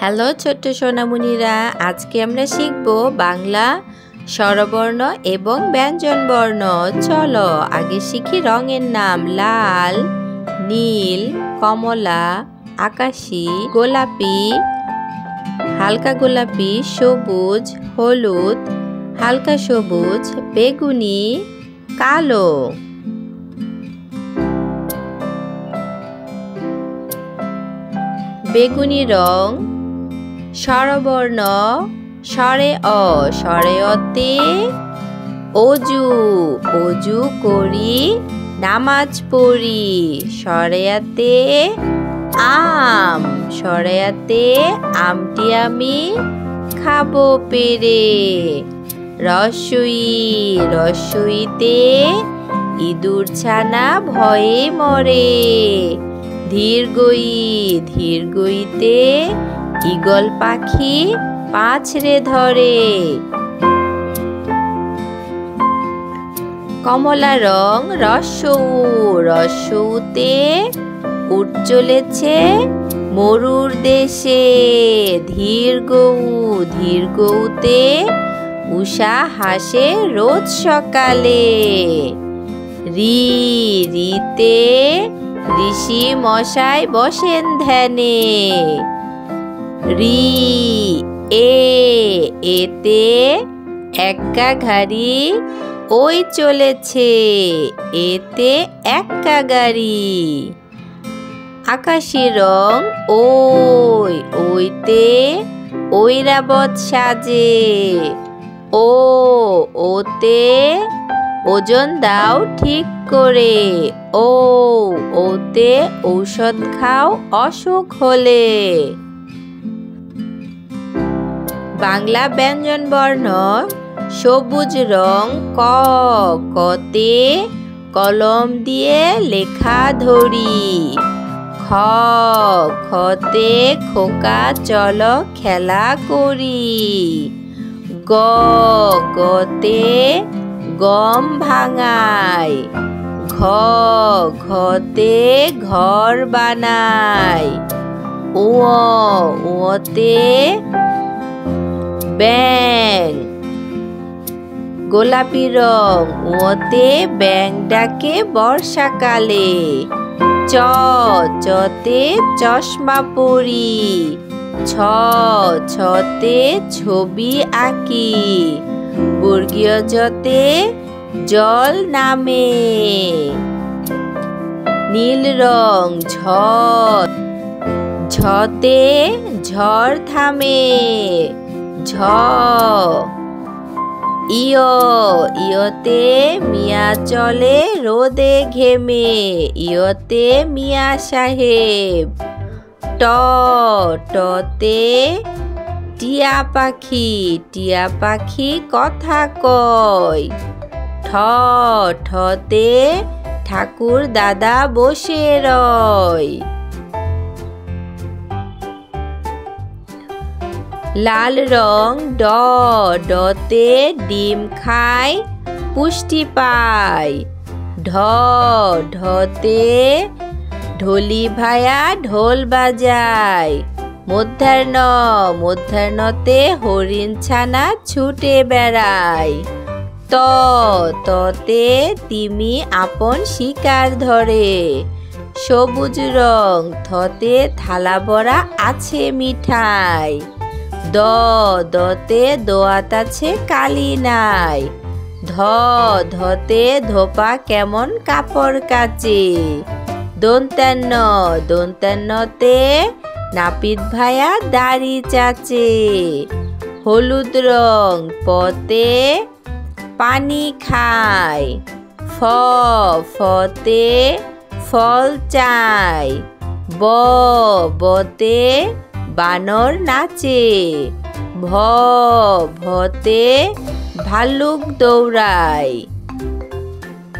Hello ছোট্ট সোনামণিরা, আজকে আমরা শিখব বাংলা স্বরবর্ণ এবং ব্যঞ্জনবর্ণ। চলো আগে শিখি রঙের নাম। লাল, নীল, কমলা, আকাশী, গোলাপি, হালকা গোলাপি, সবুজ, হলুদ, হালকা সবুজ, বেগুনি, কালো। বেগুনি রং। স্বরবর্ণ স্বরে অ, স্বরে অতে অজু, অজু করি নামাজ পড়ি। স্বরেয়াতে আম, স্বরেয়াতে আমটি আমি খাবো পেরে। রস্বই, রস্বইতে ইঁদুর ছানা ভয়ে মরে। ধীরগই, ধীরগইতে ঈগল পাখি পাছড়ে ধরে। কমলা রং। রস্বউ, রস্বউতে উট চলেছে মরুর দেশে। ধীরগৌ, ধীরগৌতে উষা হাসে রোজ সকালে। রি, রিতে ঋষি মশাই বসেন ধ্যানে। রি, এ, এতে এক্কা ঘাড়ি ওই চলেছে। এতে এক্কা গাড়ি। আকাশী রং। ওই, ওইতে ঐরাবত সাজে। ও, ওতে ওজন দাও ঠিক করে। ও, ওতে ঔষধ খাও অসুখ হলে। বাংলা ব্যঞ্জনবর্ণ। সবুজ রং। ক, কতে কলম দিয়ে লেখা ধরি। খ, খতে খোকা চলো খেলা করি। গ, গতে গম ভাঙাই। ঘ, ঘতে ঘর বানাই। উ, উতে ব্যাং। গোলাপি রং। উতে ব্যাং ডাকে বর্ষাকালে। চ, চতে চশমা পরি। ছ, ছতে ছবি আঁকি। বর্গীয় জতে জল নামে। নীল রং। ঝ, ঝতে ঝড় থামে। ঝ, ইয়, ইয়তে মিয়া চলে রোদে ঘেমে। ইয়তে মিয়া সাহেব। ট, টতে টিয়া পাখি, টিয়া পাখি কথা কয়। ঠ, ঠতে ঠাকুর দাদা বসে রয়। লাল রং। ড, ডতে ডিম খায় পুষ্টি পায়। ঢ, ঢতে ঢোলি ভায়া ঢোল বাজায়। মধ্যাহ্ন, মধ্যাহ্নতে হরিণ ছানা ছুটে বেড়ায়। ত, ততে তিমি আপন শিকার ধরে। সবুজ রং। থতে থালা ভরা আছে মিঠাই। দ, দতে দোয়াত আছে কালি নাই। ধ, ধতে ধোপা কেমন কাপড় কাচে। দন্তান্ন, দন্তান্নতে নাপিত ভায়া দাড়ি চাচে। হলুদ রং। পতে পানি খায়। ফ, ফতে ফল চাই। ব, বতে বানর নাচে। ভ, ভতে ভাল্লুক দৌড়ায়।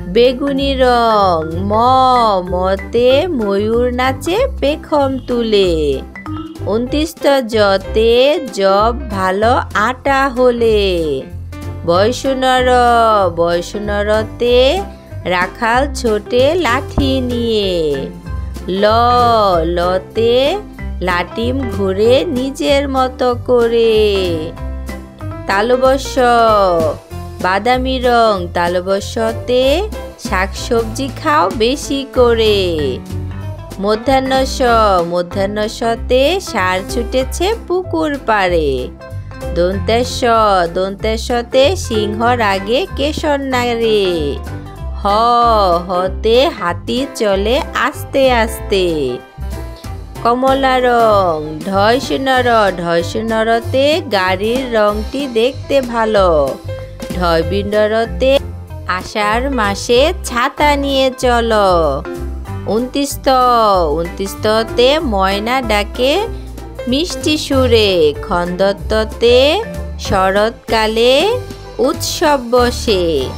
বেগুনি রং। ম, মতে ময়ূর নাচে পেখম তুলে। ২৯ জতে জব ভালো আটা হলে। বয়সনর, বয়সনরতে রাখাল ছোটে লাঠি নিয়ে। ল, লতে লাটিম ঘুরে নিজের মতো করে। তালবস্য বাদামি রং, তালবস্যতে শাকসবজি খাও বেশি করে। মধ্যাহ্নস মধ্যাহ্নসতে ষাঁড় ছুটেছে পুকুর পাড়ে। দন্তেশ্ব দন্তেশ্বতে সিংহর আগে কেশর নাড়ে। হতে হাতি চলে আস্তে আস্তে। কমলা রং ঢয়সুনর ঢয়সুনরতে গাড়ির রংটি দেখতে ভালো। ঢয়বিন্ডরতে আষাঢ় মাসে ছাতা নিয়ে চলো। ২৯তে ময়না ডাকে মিষ্টি সুরে। খন্দত্বতে শরৎকালে উৎসব বসে।